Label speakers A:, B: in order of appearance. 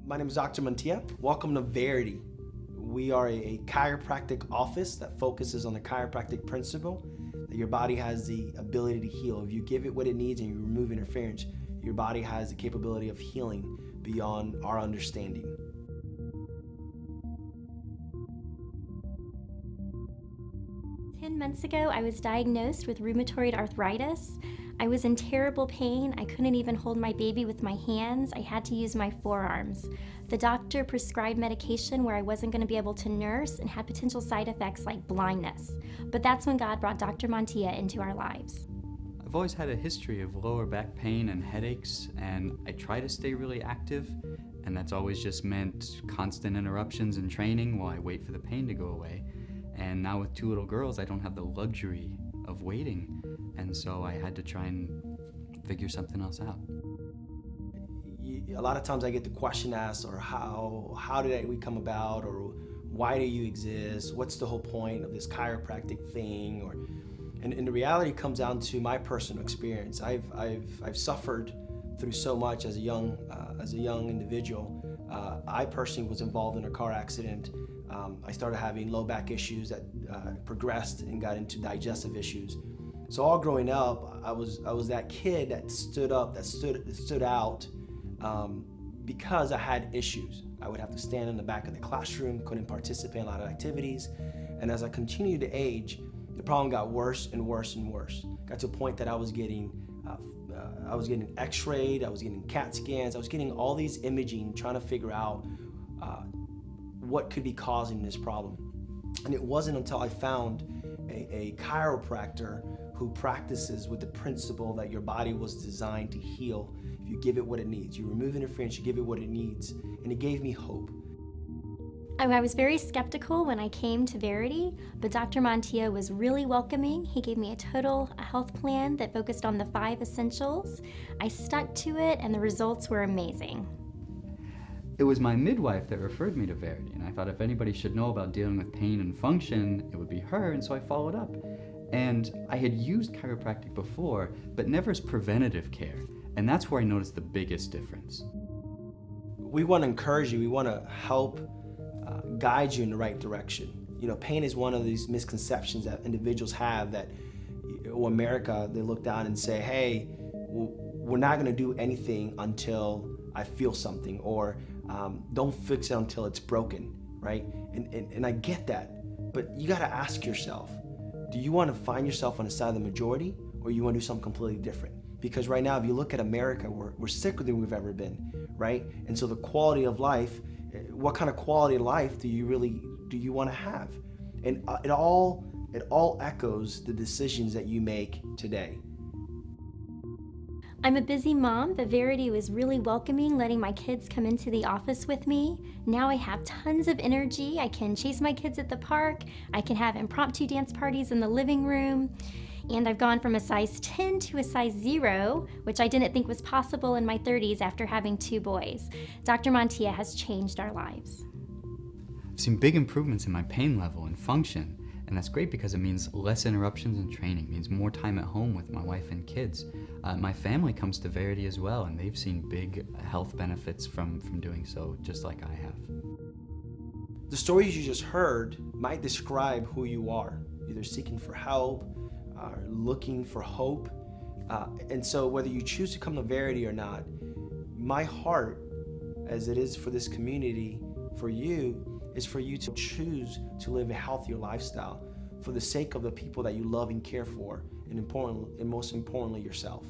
A: My name is Dr. Mantilla. Welcome to Verity. We are a chiropractic office that focuses on the chiropractic principle that your body has the ability to heal. If you give it what it needs and you remove interference, your body has the capability of healing beyond our understanding.
B: Ten months ago, I was diagnosed with rheumatoid arthritis. I was in terrible pain. I couldn't even hold my baby with my hands. I had to use my forearms. The doctor prescribed medication where I wasn't going to be able to nurse and had potential side effects like blindness. But that's when God brought Dr. Mantilla into our lives.
C: I've always had a history of lower back pain and headaches, and I try to stay really active, and that's always just meant constant interruptions in training while I wait for the pain to go away. And now with two little girls, I don't have the luxury of waiting, and so I had to try and figure something else out.
A: A lot of times I get the question asked, or how did we come about, or why do you exist? What's the whole point of this chiropractic thing? And the reality comes down to my personal experience. I've suffered through so much as a young individual. I personally was involved in a car accident. I started having low back issues that progressed and got into digestive issues. So all growing up, I was that kid that stood out because I had issues. I would have to stand in the back of the classroom, couldn't participate in a lot of activities. And as I continued to age, the problem got worse and worse and worse. Got to a point that I was getting x-rayed, I was getting CAT scans, I was getting all these imaging, trying to figure out what could be causing this problem. And it wasn't until I found a chiropractor who practices with the principle that your body was designed to heal if you give it what it needs. You remove interference, you give it what it needs, and it gave me hope.
B: I was very skeptical when I came to Verity, but Dr. Mantilla was really welcoming. He gave me a total health plan that focused on the 5 essentials. I stuck to it, and the results were amazing.
C: It was my midwife that referred me to Verity, and I thought if anybody should know about dealing with pain and function, it would be her, and so I followed up. And I had used chiropractic before, but never as preventative care, and that's where I noticed the biggest difference.
A: We want to encourage you, we want to help guide you in the right direction. You know, pain is one of these misconceptions that individuals have that, America, they look down and say, hey, we're not going to do anything until I feel something, or don't fix it until it's broken, right? And I get that, but you got to ask yourself, do you want to find yourself on the side of the majority, or you want to do something completely different? Because right now, if you look at America, we're sicker than we've ever been, right? And so the quality of life, what kind of quality of life do you want to have? And it all echoes the decisions that you make today.
B: I'm a busy mom, but Verity was really welcoming, letting my kids come into the office with me. Now I have tons of energy. I can chase my kids at the park. I can have impromptu dance parties in the living room. And I've gone from a size 10 to a size 0, which I didn't think was possible in my 30s after having 2 boys. Dr. Mantilla has changed our lives.
C: I've seen big improvements in my pain level and function, and that's great because it means less interruptions in training, means more time at home with my wife and kids. My family comes to Verity as well, and they've seen big health benefits from doing so, just like I have.
A: The stories you just heard might describe who you are, either seeking for help, looking for hope. And so whether you choose to come to Verity or not, my heart, as it is for this community, for you, is for you to choose to live a healthier lifestyle for the sake of the people that you love and care for, and most importantly, yourself.